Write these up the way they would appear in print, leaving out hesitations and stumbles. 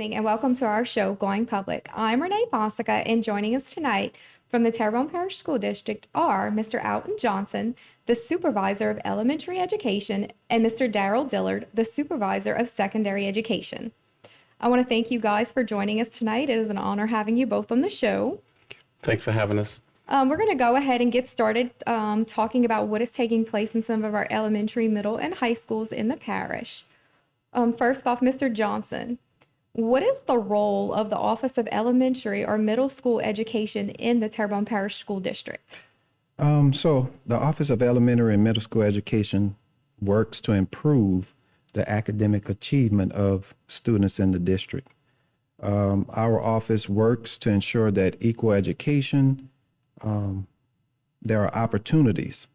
evening and welcome to our show, Going Public. I'm Renee Fonseca, and joining us tonight from the Terrebonne Parish School District are Mr. Alton Johnson, the Supervisor of Elementary Education, and Mr. Darrell Dillard, the Supervisor of Secondary Education. I want to thank you guys for joining us tonight. It is an honor having you both on the show. Thanks for having us. We're going to go ahead and get started talking about what is taking place in some of our elementary, middle, and high schools in the parish. First off, Mr. Johnson, what is the role of the Office of Elementary or Middle School Education in the Terrebonne Parish School District? So the Office of Elementary and Middle School Education works to improve the academic achievement of students in the district. Our office works to ensure that equal education, there are opportunities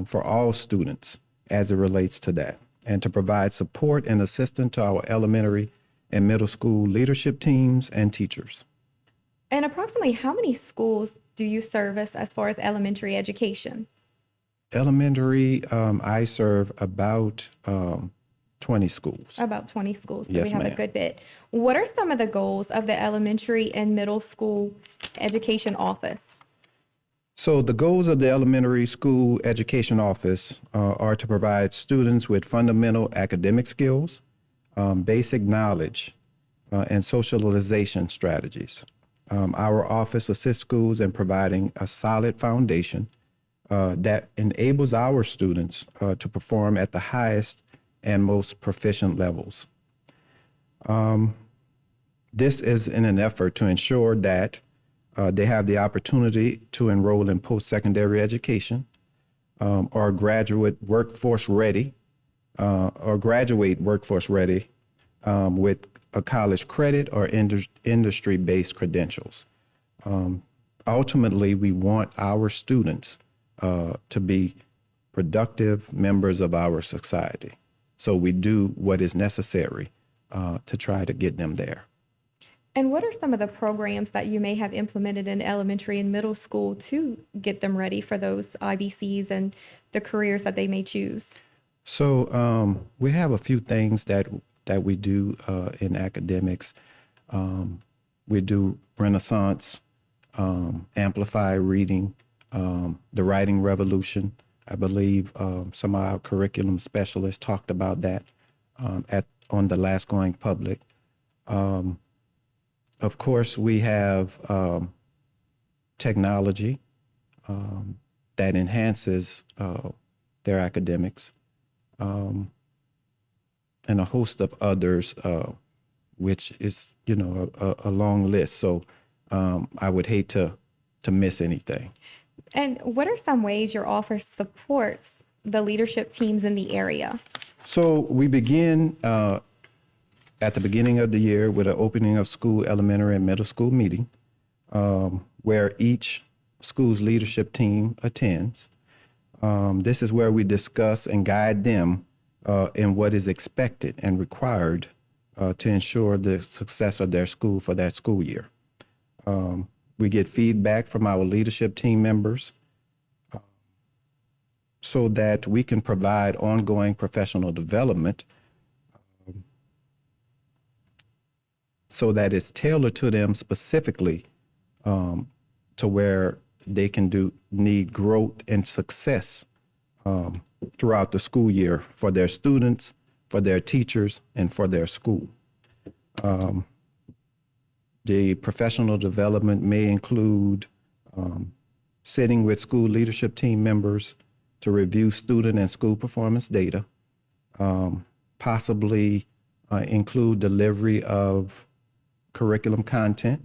for all students as it relates to that, and to provide support and assistance to our elementary and middle school leadership teams and teachers. And approximately how many schools do you service as far as elementary education? Elementary, I serve about 20 schools. About 20 schools, so Yes, we have a ma'am. good bit. What are some of the goals of the elementary and middle school education office? So the goals of the Elementary School Education Office are to provide students with fundamental academic skills, basic knowledge, and socialization strategies. Our office assists schools in providing a solid foundation that enables our students to perform at the highest and most proficient levels. This is in an effort to ensure that they have the opportunity to enroll in post-secondary education or graduate workforce ready with a college credit or industry-based credentials. Ultimately, we want our students to be productive members of our society. So we do what is necessary to try to get them there. And what are some of the programs that you may have implemented in elementary and middle school to get them ready for those IBCs and the careers that they may choose? So we have a few things that we do in academics. We do Renaissance, Amplify Reading, the Writing Revolution. I believe some of our curriculum specialists talked about that on the last Going Public. Of course, we have technology that enhances their academics, and a host of others, which is, a long list. So I would hate to miss anything. And what are some ways your office supports the leadership teams in the area? So we begin at the beginning of the year with an opening of school, elementary and middle school meeting, where each school's leadership team attends. This is where we discuss and guide them in what is expected and required to ensure the success of their school for that school year. We get feedback from our leadership team members so that we can provide ongoing professional development so that it's tailored to them specifically to where they can need growth and success throughout the school year for their students, for their teachers, and for their school. The professional development may include sitting with school leadership team members to review student and school performance data, possibly include delivery of curriculum content,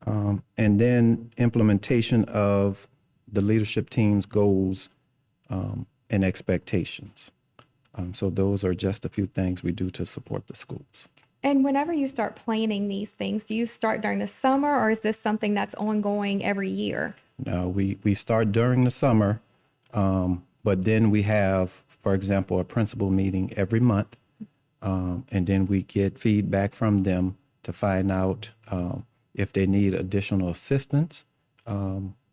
and then implementation of the leadership team's goals and expectations. So those are just a few things we do to support the schools. And whenever you start planning these things, do you start during the summer, or is this something that's ongoing every year? No, we start during the summer, but then we have, for example, a principal meeting every month, and then we get feedback from them to find out if they need additional assistance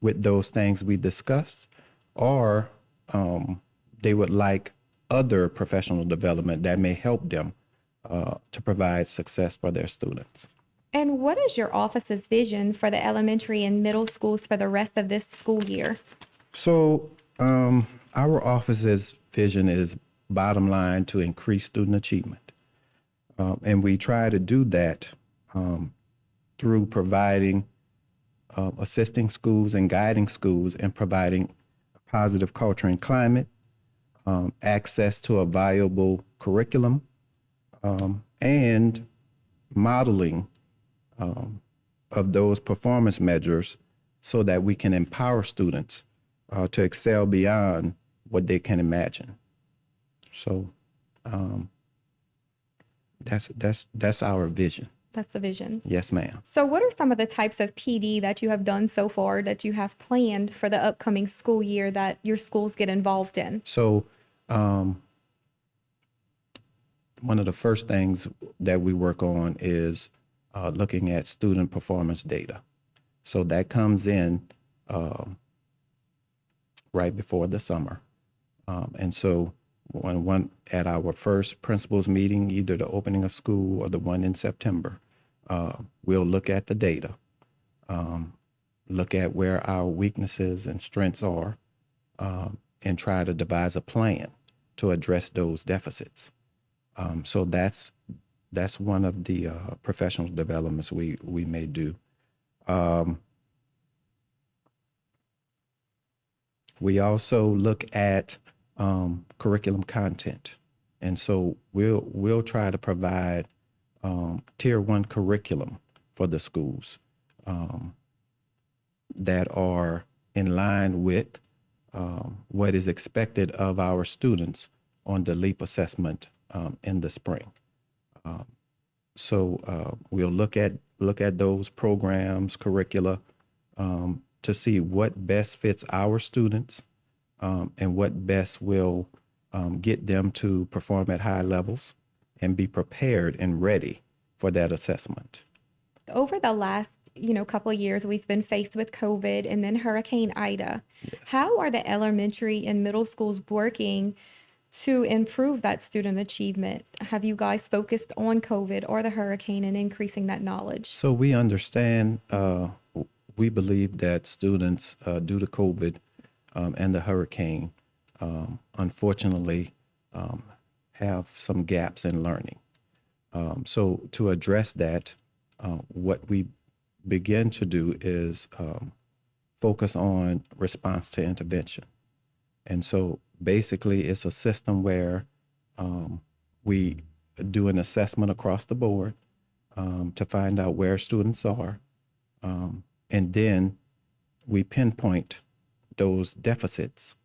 with those things we discussed, or they would like other professional development that may help them to provide success for their students. And what is your office's vision for the elementary and middle schools for the rest of this school year? So our office's vision is, bottom line, to increase student achievement. And we try to do that through providing, assisting schools and guiding schools and providing a positive culture and climate, access to a viable curriculum, and modeling of those performance measures so that we can empower students to excel beyond what they can imagine. So that's our vision. That's the vision. Yes, ma'am. So what are some of the types of PD that you have done so far that you have planned for the upcoming school year that your schools get involved in? So one of the first things that we work on is looking at student performance data. So that comes in right before the summer. And so when at our first principals meeting, either the opening of school or the one in September, we'll look at the data, look at where our weaknesses and strengths are, and try to devise a plan to address those deficits. So that's one of the professional developments we may do. We also look at curriculum content, and so we'll try to provide tier 1 curriculum for the schools that are in line with what is expected of our students on the LEAP assessment in the spring. So we'll look at those programs, curricula, to see what best fits our students and what best will get them to perform at high levels and be prepared and ready for that assessment. Over the last, couple of years, we've been faced with COVID and then Hurricane Ida. Yes. How are the elementary and middle schools working to improve that student achievement? Have you guys focused on COVID or the hurricane and increasing that knowledge? So we understand, we believe that students, due to COVID and the hurricane, unfortunately, have some gaps in learning. So to address that, what we begin to do is focus on response to intervention. And so basically it's a system where we do an assessment across the board to find out where students are, and then we pinpoint those deficits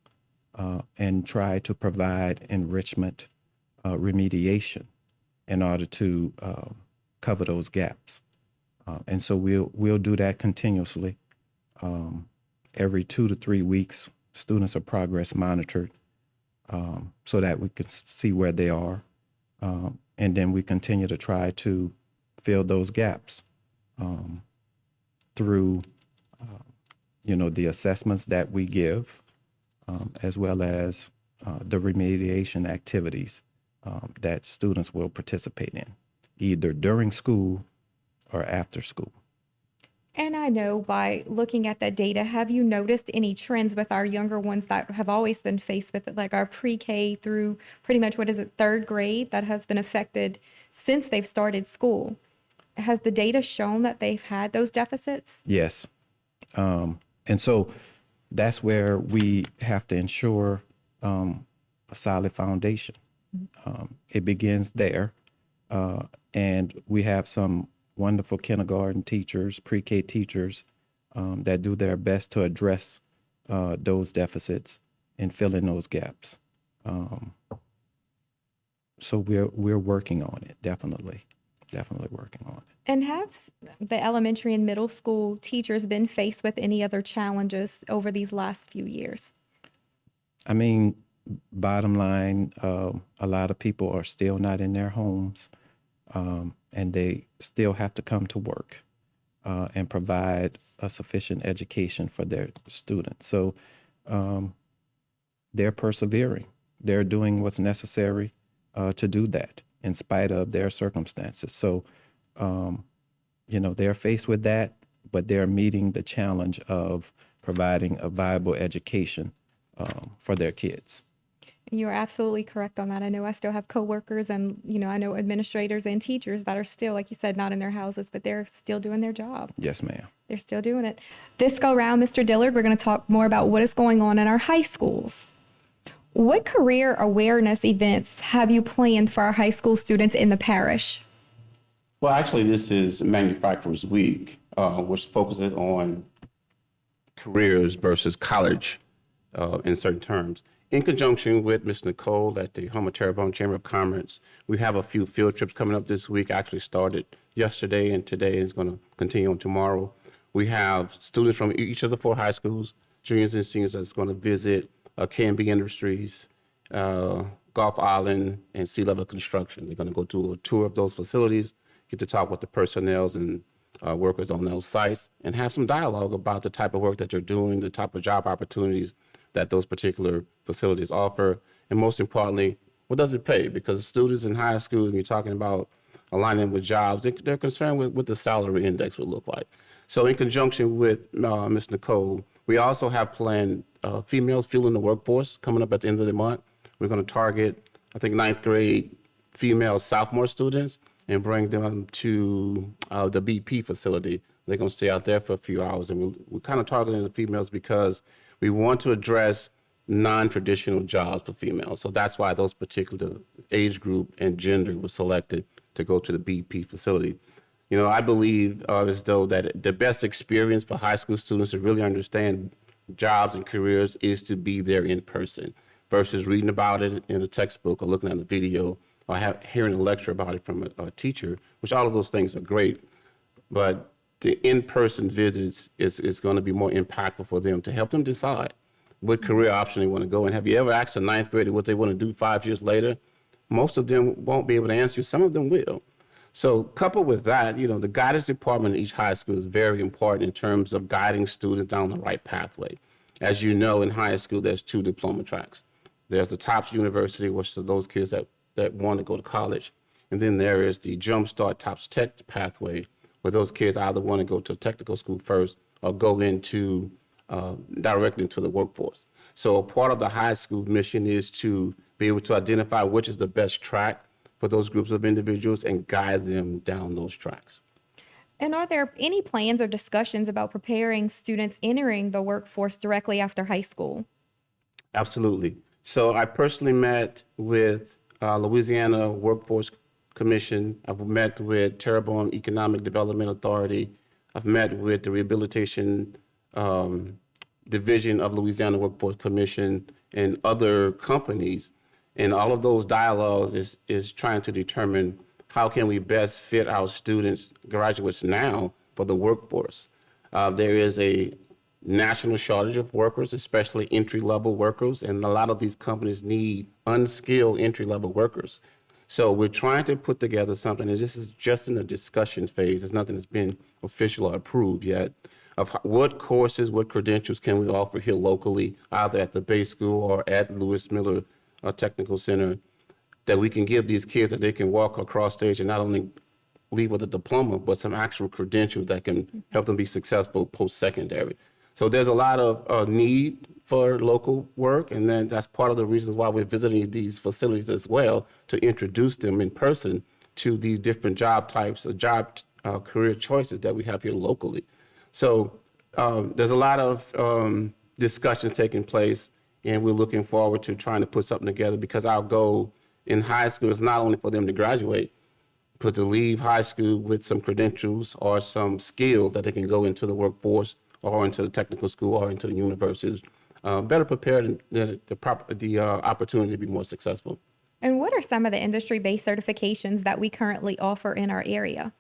and try to provide enrichment remediation in order to cover those gaps. And so we'll do that continuously. Every 2 to 3 weeks, students are progress monitored so that we can see where they are. And then we continue to try to fill those gaps through, the assessments that we give, as well as the remediation activities that students will participate in, either during school or after school. And I know by looking at that data, have you noticed any trends with our younger ones that have always been faced with it, like our pre-K through pretty much, third grade, that has been affected since they've started school? Has the data shown that they've had those deficits? Yes. And so that's where we have to ensure a solid foundation. It begins there. And we have some wonderful kindergarten teachers, pre-K teachers that do their best to address those deficits and fill in those gaps. So we're working on it, definitely working on it. And have the elementary and middle school teachers been faced with any other challenges over these last few years? I mean, bottom line, a lot of people are still not in their homes. And they still have to come to work and provide a sufficient education for their students. So they're persevering. They're doing what's necessary to do that. in spite of their circumstances. So, they're faced with that, but they're meeting the challenge of providing a viable education for their kids. You're absolutely correct on that. I know I still have coworkers and, I know administrators and teachers that are still, like you said, not in their houses, but they're still doing their job. Yes, ma'am. They're still doing it. This go round, Mr. Dillard, we're going to talk more about what is going on in our high schools. What career awareness events have you planned for our high school students in the parish? Well, actually, this is Manufacturers Week, which focuses on careers versus college in certain terms. In conjunction with Ms. Nicole at the home of Terrebonne Chamber of Commerce, we have a few field trips coming up this week. Actually started yesterday and today is going to continue on tomorrow. We have students from each of the 4 high schools, juniors and seniors, that's going to visit K&B Industries, Gulf Island, and Sea Level Construction. They're going to go do a tour of those facilities, get to talk with the personnel and workers on those sites, and have some dialogue about the type of work that they're doing, the type of job opportunities that those particular facilities offer, and most importantly, what does it pay? Because students in high school, when you're talking about aligning with jobs, they're concerned with what the salary index would look like. So in conjunction with Ms. Nicole, we also have planned females fueling the workforce coming up at the end of the month. We're going to target, I think, 9th grade female sophomore students and bring them to the BP facility. They're going to stay out there for a few hours, and we're kind of targeting the females because we want to address non-traditional jobs for females. So that's why those particular age group and gender was selected to go to the BP facility. I believe as though that the best experience for high school students to really understand jobs and careers is to be there in person versus reading about it in a textbook or looking at a video or hearing a lecture about it from a teacher, which all of those things are great. But the in-person visits is going to be more impactful for them to help them decide what career option they want to go in. Have you ever asked a 9th grader what they want to do 5 years later? Most of them won't be able to answer you. Some of them will. So coupled with that, the guidance department in each high school is very important in terms of guiding students down the right pathway. As you know, in high school, there's 2 diploma tracks. There's the TOPS University, which are those kids that want to go to college. And then there is the Jumpstart TOPS Tech pathway, where those kids either want to go to a technical school first or go into directly into the workforce. So a part of the high school mission is to be able to identify which is the best track for those groups of individuals and guide them down those tracks. And are there any plans or discussions about preparing students entering the workforce directly after high school? Absolutely. So I personally met with Louisiana Workforce Commission. I've met with Terrebonne Economic Development Authority. I've met with the Rehabilitation Division of Louisiana Workforce Commission and other companies. And all of those dialogues is trying to determine how can we best fit our students, graduates now, for the workforce. There is a national shortage of workers, especially entry-level workers, and a lot of these companies need unskilled entry-level workers. So we're trying to put together something, and this is just in the discussion phase. There's nothing that's been official or approved yet, of what courses, what credentials can we offer here locally, either at the base school or at Lewis Miller Technical Center, that we can give these kids that they can walk across stage and not only leave with a diploma, but some actual credentials that can help them be successful post-secondary. So there's a lot of need for local work, and then that's part of the reasons why we're visiting these facilities as well, to introduce them in person to these different job types or career choices that we have here locally. So there's a lot of discussions taking place, and we're looking forward to trying to put something together, because our goal in high school is not only for them to graduate, but to leave high school with some credentials or some skills that they can go into the workforce or into the technical school or into the universities, better prepared and the opportunity to be more successful. And what are some of the industry-based certifications that we currently offer in our area?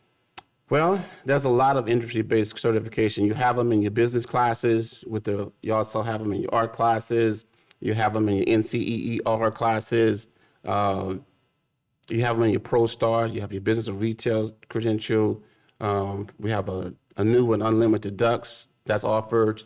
Well, there's a lot of industry-based certification. You have them in your business classes. You also have them in your art classes. You have them in your NCEER classes. You have them in your ProStar. You have your business and retail credential. We have a new one, Unlimited Ducks, that's offered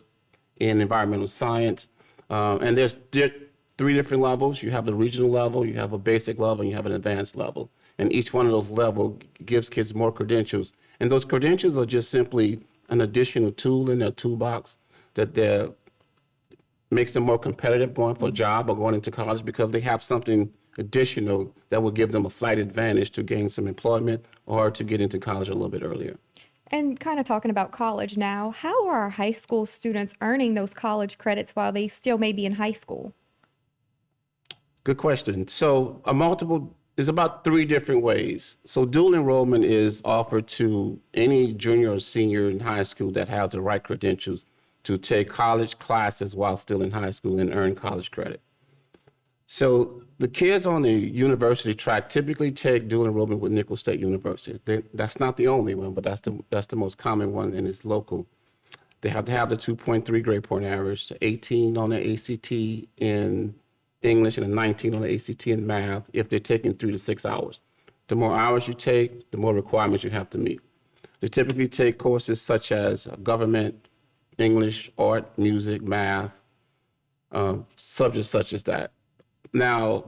in environmental science. And there's 3 different levels. You have the regional level, you have a basic level, and you have an advanced level. And each one of those levels gives kids more credentials. And those credentials are just simply an additional tool in their toolbox that makes them more competitive going for a job or going into college because they have something additional that will give them a slight advantage to gain some employment or to get into college a little bit earlier. And kind of talking about college now, how are our high school students earning those college credits while they still may be in high school? Good question. So there's about 3 different ways. So dual enrollment is offered to any junior or senior in high school that has the right credentials to take college classes while still in high school and earn college credit. So the kids on the university track typically take dual enrollment with Nicholls State University. That's not the only one, but that's the most common one, and it's local. They have to have the 2.3 grade point average, 18 on the ACT in English, and a 19 on the ACT in math if they're taking 3 to 6 hours. The more hours you take, the more requirements you have to meet. They typically take courses such as government, English, art, music, math, subjects such as that. Now,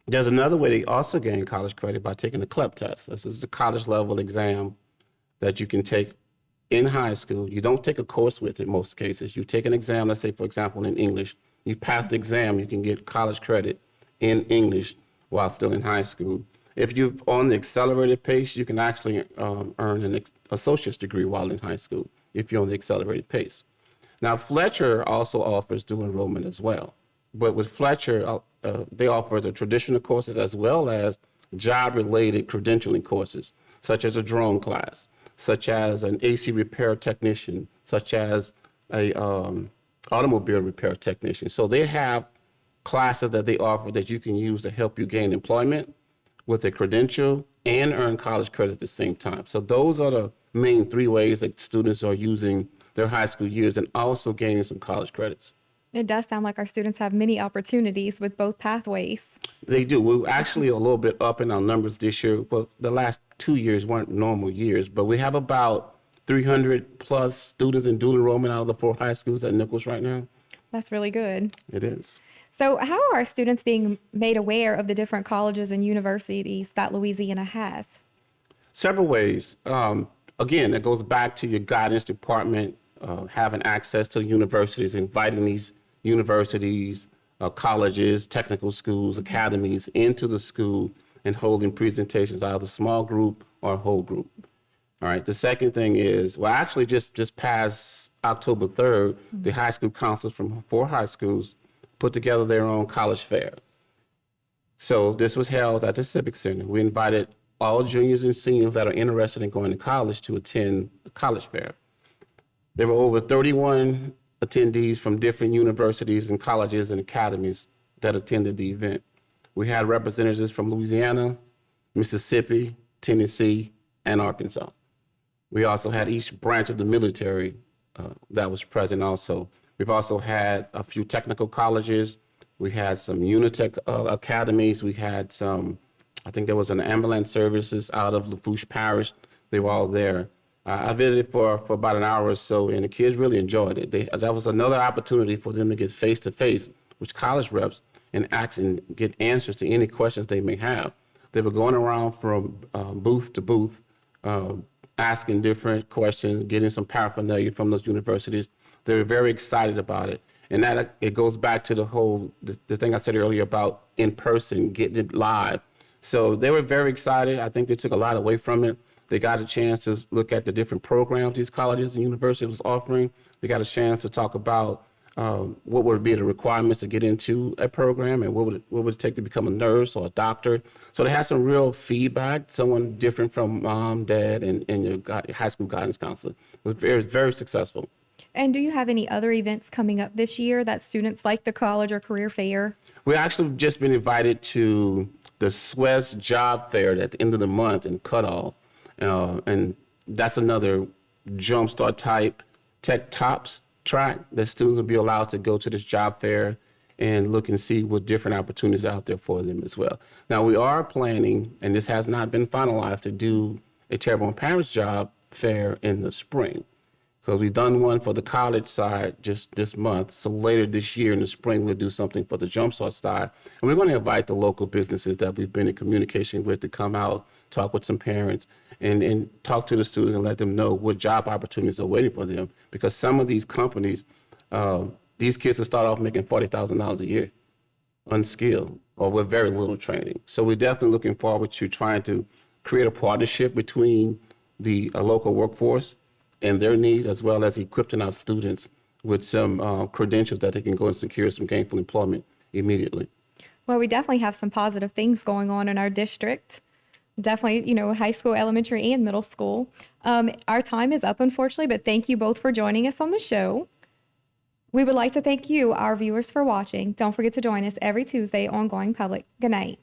there's another way they also gain college credit by taking the CLEP test. This is the college level exam that you can take in high school. You don't take a course with it in most cases. You take an exam, let's say, for example, in English. You pass the exam, you can get college credit in English while still in high school. If you're on the accelerated pace, you can actually earn an associate's degree while in high school if you're on the accelerated pace. Now, Fletcher also offers dual enrollment as well. But with Fletcher, they offer the traditional courses as well as job-related credentialing courses, such as a drone class, such as an AC repair technician, such as a automobile repair technician. So they have classes that they offer that you can use to help you gain employment with a credential and earn college credit at the same time. So those are the main 3 ways that students are using their high school years and also gaining some college credits. It does sound like our students have many opportunities with both pathways. They do. We're actually a little bit up in our numbers this year. Well, the last 2 years weren't normal years, but we have about 300 plus students in dual enrollment out of the 4 high schools at Nicholls right now. That's really good. It is. So how are our students being made aware of the different colleges and universities that Louisiana has? Several ways. Again, it goes back to your guidance department having access to the universities, inviting these universities, colleges, technical schools, academies into the school and holding presentations, either small group or whole group. All right. The second thing is, well, actually just past October 3rd, the high school counselors from 4 high schools put together their own college fair. So this was held at the Civic Center. We invited all juniors and seniors that are interested in going to college to attend the college fair. There were over 31 attendees from different universities and colleges and academies that attended the event. We had representatives from Louisiana, Mississippi, Tennessee, and Arkansas. We also had each branch of the military that was present also. We've also had a few technical colleges. We had some Unitech academies. We had some, I think there was an ambulance services out of Lafourche Parish. They were all there. I visited for about an hour or so, and the kids really enjoyed it. That was another opportunity for them to get face-to-face with college reps and ask and get answers to any questions they may have. They were going around from booth to booth, asking different questions, getting some paraphernalia from those universities. They were very excited about it. And that it goes back to the thing I said earlier about in person, getting it live. So they were very excited. I think they took a lot away from it. They got a chance to look at the different programs these colleges and universities was offering. They got a chance to talk about what would be the requirements to get into a program and what would it take to become a nurse or a doctor. So they had some real feedback, someone different from mom, dad, and your high school guidance counselor. It was very, very successful. And do you have any other events coming up this year that students like the college or career fair? We actually just been invited to the SWES job fair at the end of the month in Cutoff. And that's another jumpstart type tech tops track that students will be allowed to go to this job fair and look and see what different opportunities are out there for them as well. Now we are planning, and this has not been finalized, to do a Terrebonne Parish job fair in the spring. Because we've done one for the college side just this month. So later this year in the spring, we'll do something for the Jumpstart side. And we're going to invite the local businesses that we've been in communication with to come out, talk with some parents, and talk to the students and let them know what job opportunities are waiting for them. Because some of these companies, these kids will start off making $40,000 a year, unskilled or with very little training. So we're definitely looking forward to trying to create a partnership between the local workforce and their needs, as well as equipping our students with some credentials that they can go and secure some gainful employment immediately. Well, we definitely have some positive things going on in our district. Definitely, high school, elementary, and middle school. Our time is up, unfortunately, but thank you both for joining us on the show. We would like to thank you, our viewers, for watching. Don't forget to join us every Tuesday on Going Public. Good night.